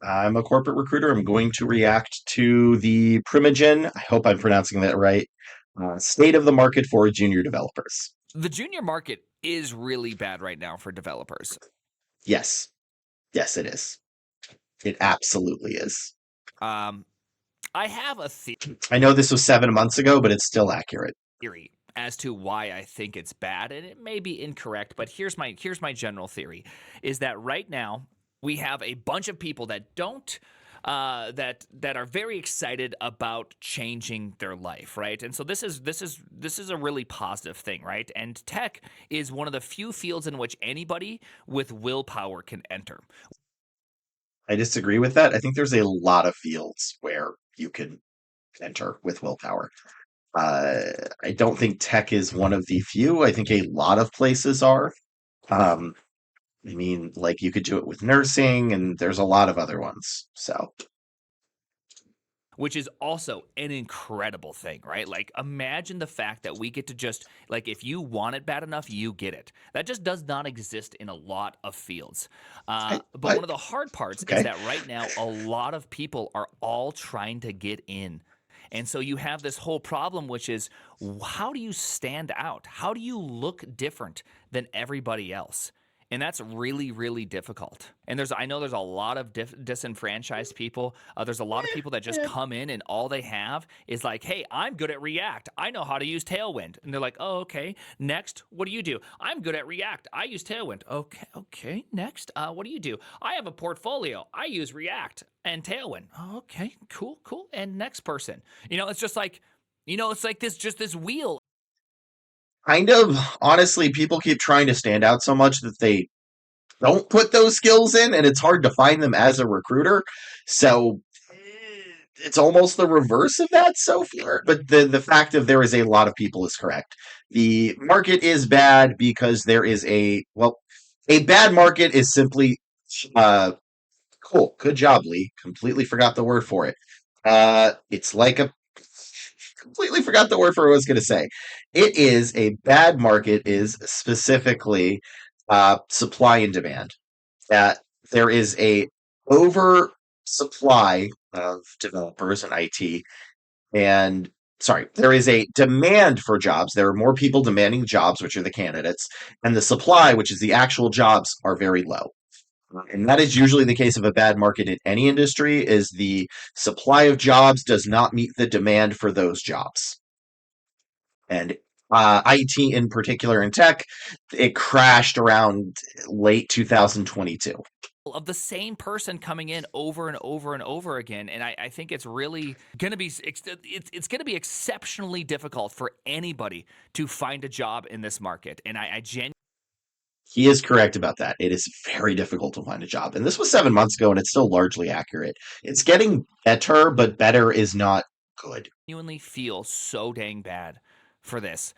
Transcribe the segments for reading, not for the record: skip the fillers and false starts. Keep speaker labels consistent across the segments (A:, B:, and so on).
A: I'm a corporate recruiter. I'm going to react to the Primagen. I hope I'm pronouncing that right. State of the market for junior developers.
B: The junior market is really bad right now for developers.
A: Yes. Yes, it is. It absolutely is.
B: Um, I have a
A: I know this was 7 months ago, but it's still accurate.
B: theory as to why I think it's bad, and it may be incorrect, but here's my general theory: is that right now we have a bunch of people that don't that are very excited about changing their life, right? And so this is a really positive thing, right? And tech is one of the few fields in which anybody with willpower can enter.
A: I disagree with that. I think there's a lot of fields where you can enter with willpower. Uh, I don't think tech is one of the few. I think a lot of places are. Um, I mean, like you could do it with nursing, and there's a lot of other ones. So
B: Which is also an incredible thing, right? Like, imagine the fact that we get to just, like, if you want it bad enough, you get it. That just does not exist in a lot of fields. But
A: I
B: one of the hard parts is
A: okay.
B: that right now, a lot of people are all trying to get in. And so you have this whole problem, which is how do you stand out? How do you look different than everybody else? And that's really, really difficult. And I know there's a lot of disenfranchised people. There's a lot of people that just
A: Yeah.
B: come in and all they have is like, hey, I'm good at React. I know how to use Tailwind. And they're like, oh, okay. Next, what do you do? I'm good at React. I use Tailwind. Okay, okay. Next, what do you do? I have a portfolio. I use React and Tailwind. Oh, okay, cool, cool. And next person. It's just like, it's like this wheel.
A: Kind of honestly, people keep trying to stand out so much that they don't put those skills in, and it's hard to find them as a recruiter. So it's almost the reverse of that so far. But the fact of there is a lot of people is correct. The market is bad because there is a bad market is simply uh cool. Good job, Lee. Completely forgot the word for it. It's like a completely forgot the word for what I was going to say. It is a bad market is specifically supply and demand. That there is a oversupply of developers in IT, and sorry, there is a demand for jobs. There are more people demanding jobs, which are the candidates, and the supply, which is the actual jobs, are very low. And that is usually the case of a bad market in any industry is the supply of jobs does not meet the demand for those jobs. And IT in particular in tech, it crashed around late 2022.
B: Of the same person coming in over and over and over again, and I think it's really going to be it's going to be exceptionally difficult for anybody to find a job in this market. And I genuinely
A: He is correct about that. It is very difficult to find a job. And this was 7 months ago, and it's still largely accurate. It's getting better, but better is not good.
B: feel so dang bad for this.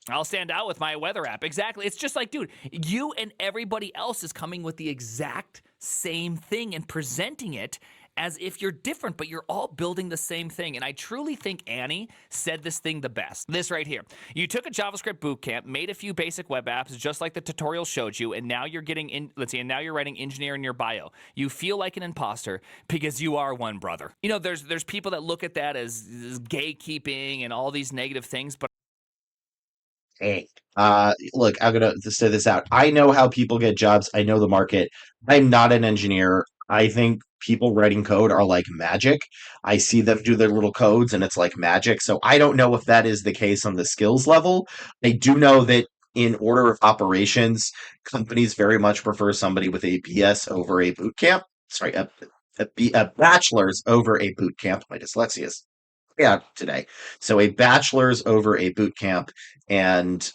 B: I'll stand out with my weather app. Exactly. It's just like, dude, you and everybody else is coming with the exact same thing and presenting it as if you're different, but you're all building the same thing. And I truly think Annie said this thing the best. This right here. You took a JavaScript bootcamp, made a few basic web apps, just like the tutorial showed you, and now you're getting in, let's see, and now you're writing engineer in your bio. You feel like an imposter because you are one, brother. There's people that look at that as gatekeeping and all these negative things, but
A: Hey, look, I'm gonna say this out. I know how people get jobs. I know the market. I'm not an engineer. I think people writing code are like magic. I see them do their little codes, and it's like magic. So I don't know if that is the case on the skills level. I do know that in order of operations, companies very much prefer somebody with a BS over a boot camp. Sorry, a bachelor's over a boot camp. My dyslexia is yeah today. So a bachelor's over a boot camp and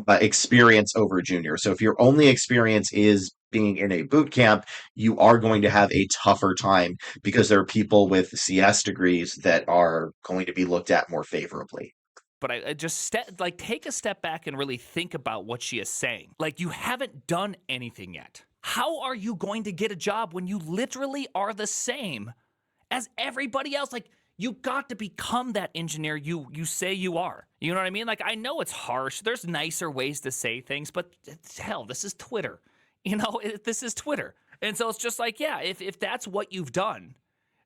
A: experience over junior. So if your only experience is being in a boot camp, you are going to have a tougher time because there are people with CS degrees that are going to be looked at more favorably.
B: I just like take a step back and really think about what she is saying. Like, you haven't done anything yet. How are you going to get a job when you literally are the same as everybody else? Like, you got to become that engineer you say you are. You know what I mean? Like, I know it's harsh. There's nicer ways to say things, but hell, this is Twitter. This is Twitter. And so it's just like, yeah, if that's what you've done,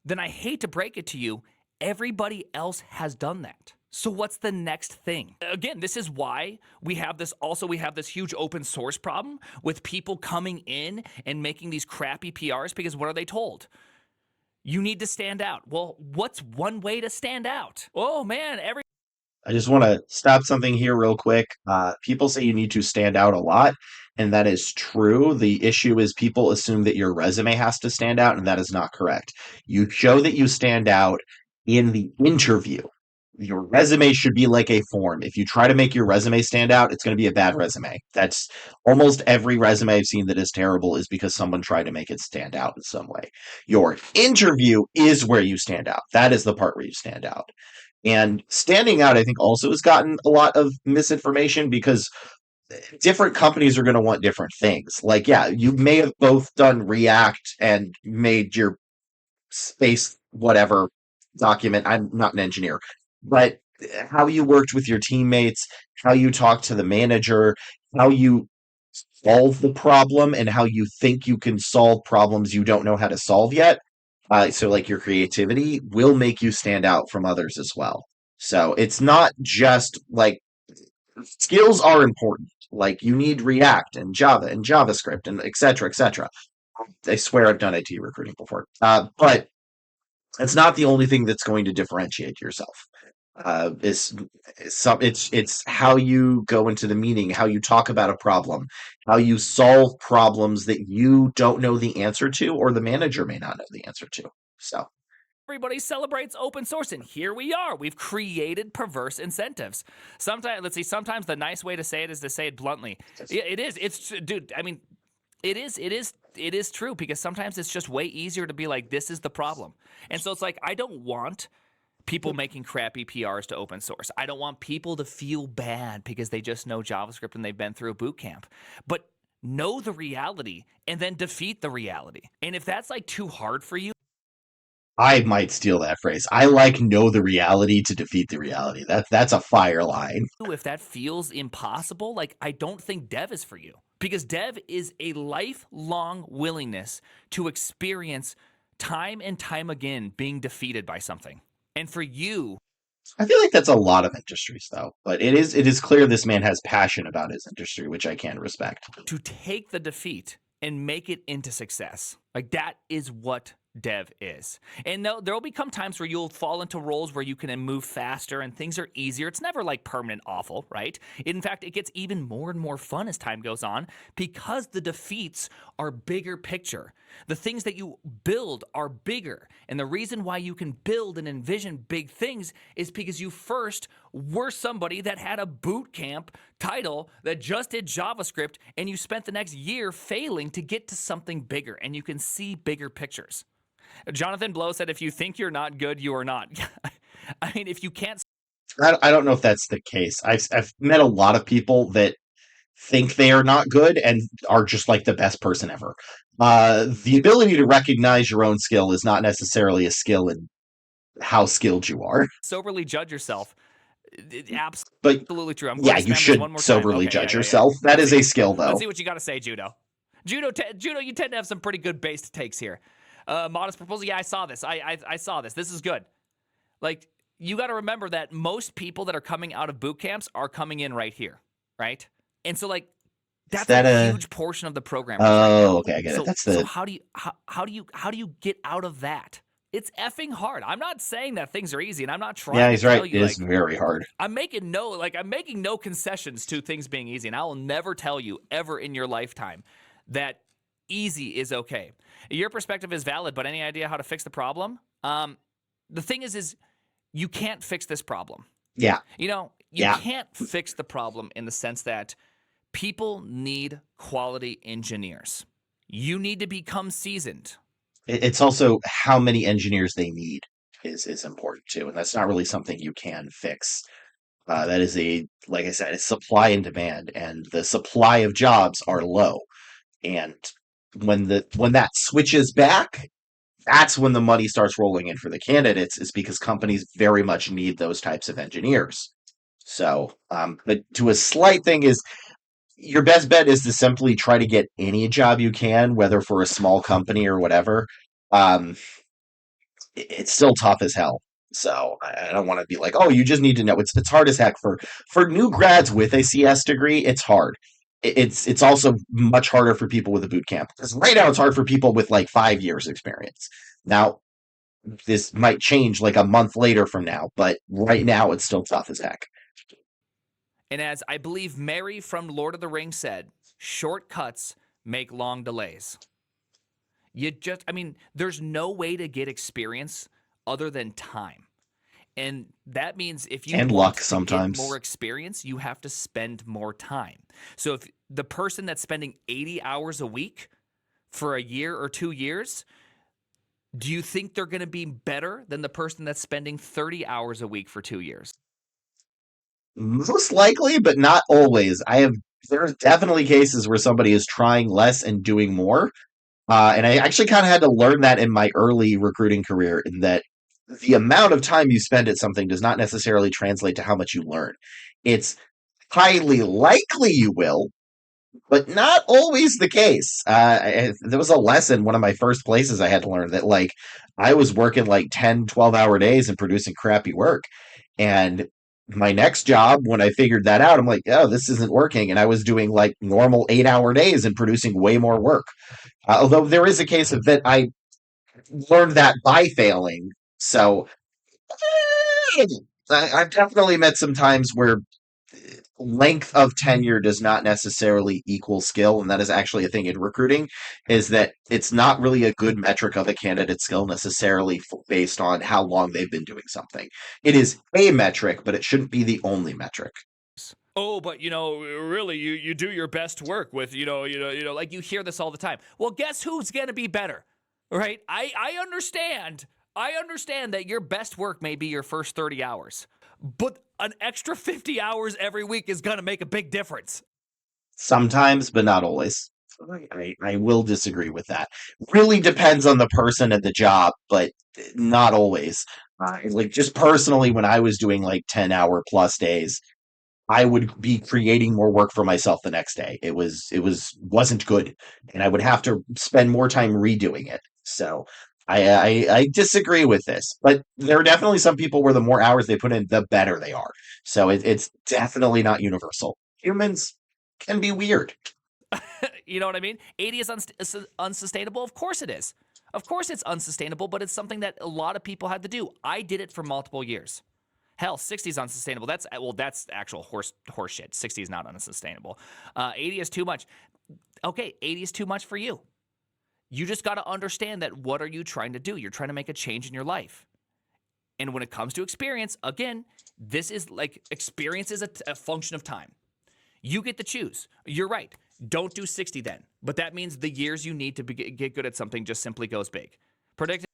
B: then I hate to break it to you, everybody else has done that. So what's the next thing? Again, this is why we have this huge open source problem with people coming in and making these crappy PRs because what are they told? You need to stand out. Well, what's one way to stand out? Oh man,
A: I just want to stop something here real quick. People say you need to stand out a lot, and that is true. The issue is people assume that your resume has to stand out, and that is not correct. You show that you stand out in the interview. Your resume should be like a form. If you try to make your resume stand out, it's going to be a bad resume. That's almost every resume I've seen that is terrible is because someone tried to make it stand out in some way. Your interview is where you stand out. That is the part where you stand out. And standing out, I think, also has gotten a lot of misinformation because different companies are going to want different things. Like, yeah, you may have both done React and made your space whatever document. I'm not an engineer, but how you worked with your teammates, how you talk to the manager, how you solve the problem, and how you think you can solve problems you don't know how to solve yet. So, like your creativity will make you stand out from others as well. So it's not just like skills are important. Like you need React and Java and JavaScript and et cetera, et cetera. I swear I've done IT recruiting before, but it's not the only thing that's going to differentiate yourself. Is some it's how you go into the meeting, how you talk about a problem, how you solve problems that you don't know the answer to, or the manager may not know the answer to. So
B: everybody celebrates open source, and here we are. We've created perverse incentives. Sometimes the nice way to say it is to say it bluntly. It is. It's dude. I mean, it is true because sometimes it's just way easier to be like, this is the problem. And so it's like, I don't want people making crappy PRs to open source. I don't want people to feel bad because they just know JavaScript and they've been through a boot camp. But know the reality and then defeat the reality. And if that's like too hard for you,
A: I might steal that phrase. I like know the reality to defeat the reality. That's a fire line.
B: if that feels impossible, like I don't think dev is for you because dev is a lifelong willingness to experience time and time again being defeated by something. And for you
A: I feel like that's a lot of industries though, but it is clear this man has passion about his industry, which I can respect.
B: to take the defeat and make it into success, like that is what dev is. And there'll become times where you'll fall into roles where you can move faster and things are easier. It's never like permanent awful, right? In fact, it gets even more and more fun as time goes on because the defeats are bigger picture. The things that you build are bigger. And the reason why you can build and envision big things is because you first were somebody that had a boot camp title that just did JavaScript and you spent the next year failing to get to something bigger and you can see bigger pictures. Jonathan Blow said, if you think you're not good, you are not. I mean, if you can't.
A: I don't know if that's the case. I've met a lot of people that think they are not good and are just like the best person ever. The ability to recognize your own skill is not necessarily a skill in how skilled you are.
B: Soberly judge yourself.
A: But
B: Absolutely true. I'm going
A: yeah,
B: to
A: you
B: spam this
A: should
B: one more time.
A: soberly
B: Okay,
A: judge
B: yeah.
A: yourself. That is a skill,
B: Let's
A: though.
B: see what you got to say, Judo. Judo, you tend to have some pretty good based takes here. Modest proposal. Yeah, I saw this. I saw this. This is good. Like, you got to remember that most people that are coming out of boot camps are coming in right here, right? And so, like,
A: Is
B: that's
A: that
B: a
A: a?
B: huge portion of the programmers right
A: Oh,
B: now.
A: okay, I get it. That's
B: So
A: the.
B: how do you get out of that? It's effing hard. I'm not saying that things are easy, and I'm not
A: Yeah,
B: trying to
A: he's right.
B: tell you
A: It is
B: like
A: very hard.
B: I'm making no concessions to things being easy, and I will never tell you ever in your lifetime that easy is okay. Your perspective is valid, but any idea how to fix the problem? The thing is you can't fix this problem.
A: Yeah,
B: You
A: yeah.
B: can't fix the problem in the sense that people need quality engineers. You need to become seasoned.
A: It's also how many engineers they need is important too, and that's not really something you can fix. That is like I said, it's supply and demand, and the supply of jobs are low. And when that switches back, that's when the money starts rolling in for the candidates, is because companies very much need those types of engineers. So, but to a slight thing is your best bet is to simply try to get any job you can, whether for a small company or whatever. Um, it's still tough as hell. So I don't want to be like, oh, you just need to know. It's hard as heck for new grads with a CS degree. It's hard. It's also much harder for people with a boot camp because right now it's hard for people with like 5 years experience. Now this might change like a month later from now, but right now it's still tough as heck.
B: And as I believe Mary from Lord of the Rings said, shortcuts make long delays. I mean, there's no way to get experience other than time. And that means if you
A: And luck
B: want to get more
A: sometimes.
B: experience, you have to spend more time. So if the person that's spending 80 hours a week for a year or 2 years, do you think they're going to be better than the person that's spending 30 hours a week for 2 years?
A: Most likely, but not always. There's definitely cases where somebody is trying less and doing more. And I actually kind of had to learn that in my early recruiting career, in that the amount of time you spend at something does not necessarily translate to how much you learn. It's highly likely you will, but not always the case. There was a lesson, one of my first places I had to learn that, like, I was working like 10, 12 hour days and producing crappy work. And my next job, when I figured that out, I'm like, oh, this isn't working. And I was doing like normal 8 hour days and producing way more work. Although there is a case of that I learned that by failing. So I've definitely met some times where length of tenure does not necessarily equal skill, and that is actually a thing in recruiting, is that it's not really a good metric of a candidate's skill necessarily based on how long they've been doing something. It is a metric, but it shouldn't be the only metric.
B: Oh, but really, you do your best work with like you hear this all the time. Well, guess who's gonna be better, right? I understand. I understand that your best work may be your first 30 hours, but an extra 50 hours every week is gonna make a big difference.
A: Sometimes, but not always. I will disagree with that. Really depends on the person and the job, but not always. Like, just personally, when I was doing like 10 hour plus days, I would be creating more work for myself the next day. Wasn't good, and I would have to spend more time redoing it. So I disagree with this, but there are definitely some people where the more hours they put in, the better they are. So it's definitely not universal. Humans can be weird.
B: You know what I mean? 80 is unsustainable. Of course it is. Of course it's unsustainable, but it's something that a lot of people had to do. I did it for multiple years. Hell, 60 is unsustainable. That's actual horse shit. 60 is not unsustainable. 80 is too much. Okay, 80 is too much for you. You just got to understand that what are you trying to do? You're trying to make a change in your life. And when it comes to experience, again, this is like experience is a function of time. You get to choose. You're right. Don't do 60 then. But that means the years you need to get good at something just simply goes big. Predict.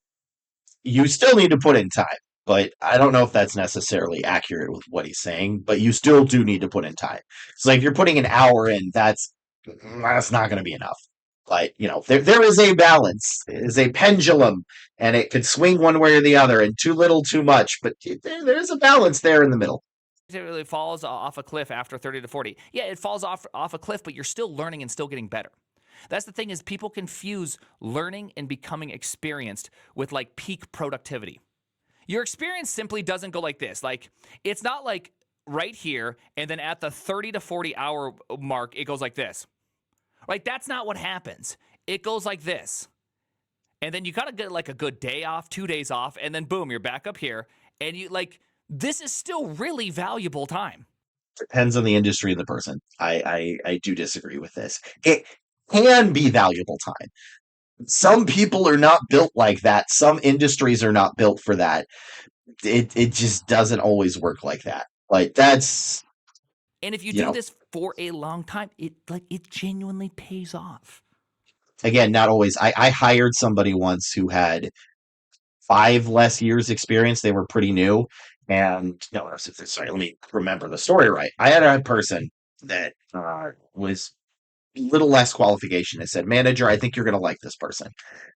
A: You still need to put in time, but I don't know if that's necessarily accurate with what he's saying. But you still do need to put in time. So like if you're putting an hour in, that's not going to be enough. But there is a balance. It is a pendulum, and it could swing one way or the other, and too little, too much. But there's a balance there in the middle.
B: It really falls off a cliff after 30 to 40. Yeah, it falls off a cliff, but you're still learning and still getting better. That's the thing is people confuse learning and becoming experienced with like peak productivity. Your experience simply doesn't go like this. Like it's not like right here and then at the 30 to 40 hour mark it goes like this. Like that's not what happens. It goes like this. And then you got to get like a good day off, 2 days off, and then boom, you're back up here and you like this is still really valuable time.
A: Depends on the industry and the person. I do disagree with this. It can be valuable time. Some people are not built like that. Some industries are not built for that. It just doesn't always work like that. Like that's
B: And if you
A: you
B: do
A: know
B: this for a long time, it genuinely pays off.
A: again, not always. I hired somebody once who had 5 less years experience. They were pretty new, and no, sorry. Let me remember the story right. I had a person that was little less qualification. I said, manager, I think you're going to like this person.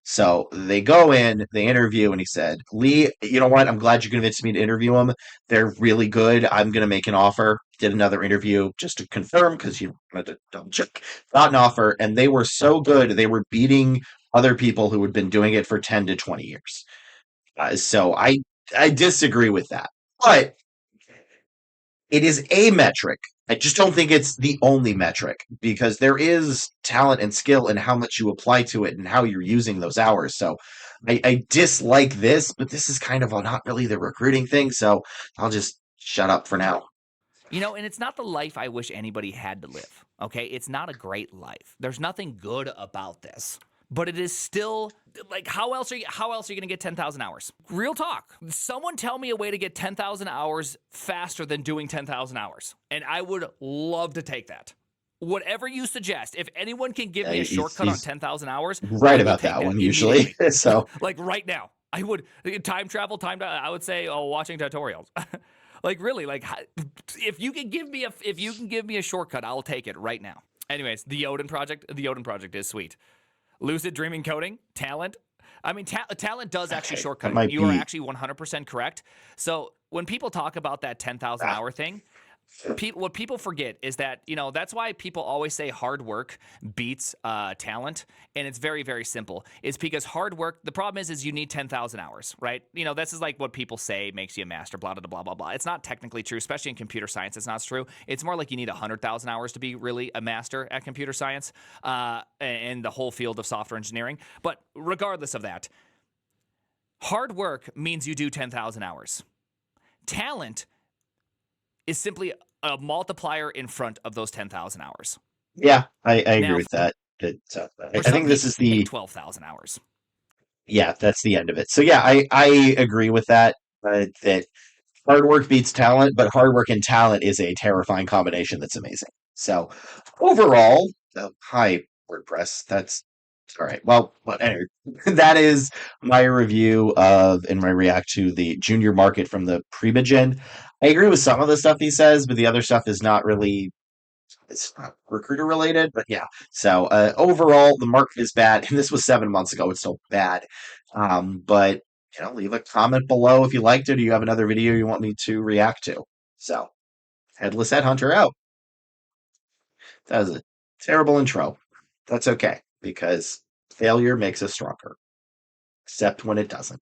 A: So they go in, they interview, and he said, Lee, you know what? I'm glad you convinced me to interview them. They're really good. I'm going to make an offer. Did another interview just to confirm because you wanted to double check. Got an offer, and they were so good. They were beating other people who had been doing it for 10 to 20 years. So I disagree with that. But it is a metric. I just don't think it's the only metric because there is talent and skill in how much you apply to it and how you're using those hours. So I dislike this, but this is kind of not really the recruiting thing. So I'll just shut up for now.
B: And it's not the life I wish anybody had to live. Okay, it's not a great life. There's nothing good about this. But it is still like how else are you going to get 10,000 hours? Real talk. Someone tell me a way to get 10,000 hours faster than doing 10,000 hours. And I would love to take that. Whatever you suggest, if anyone can give
A: Yeah,
B: me a
A: he's,
B: shortcut on
A: he's
B: 10,000 hours,
A: right
B: I will
A: about
B: take
A: that
B: that
A: one usually.
B: immediately.
A: So
B: Like right now. I would I would say watching tutorials. Like really, like if you can give me a shortcut, I'll take it right now. Anyways, the Odin project is sweet. Lucid dreaming coding, talent. I mean, talent does actually
A: okay, that
B: shortcut it.
A: might
B: You are
A: be
B: actually 100% correct. So when people talk about that 10,000
A: ah,
B: hour thing, what people forget is that that's why people always say hard work beats talent, and it's very very simple. It's because hard work. The problem is you need 10,000 hours, right? This is like what people say makes you a master. Blah blah blah blah blah. It's not technically true, especially in computer science. It's not true. It's more like you need 100,000 hours to be really a master at computer science, and the whole field of software engineering. But regardless of that, hard work means you do 10,000 hours. Talent is simply a multiplier in front of those 10,000 hours.
A: yeah, I agree
B: Now,
A: with that.
B: for
A: I
B: some
A: think this
B: people,
A: is the
B: 12,000 hours.
A: yeah, that's the end of it. So yeah, I agree with that. That hard work beats talent, but hard work and talent is a terrifying combination that's amazing. So overall, hi WordPress. That's all right. Well, but anyway, that is my review of and my react to the junior market from the Primagen. I agree with some of the stuff he says, but the other stuff is not really it's not recruiter related, but yeah. So overall, the market is bad, and this was 7 months ago. It's still bad. But leave a comment below if you liked it, or you have another video you want me to react to. So, headless headhunter out. That was a terrible intro. That's okay because failure makes us stronger, except when it doesn't.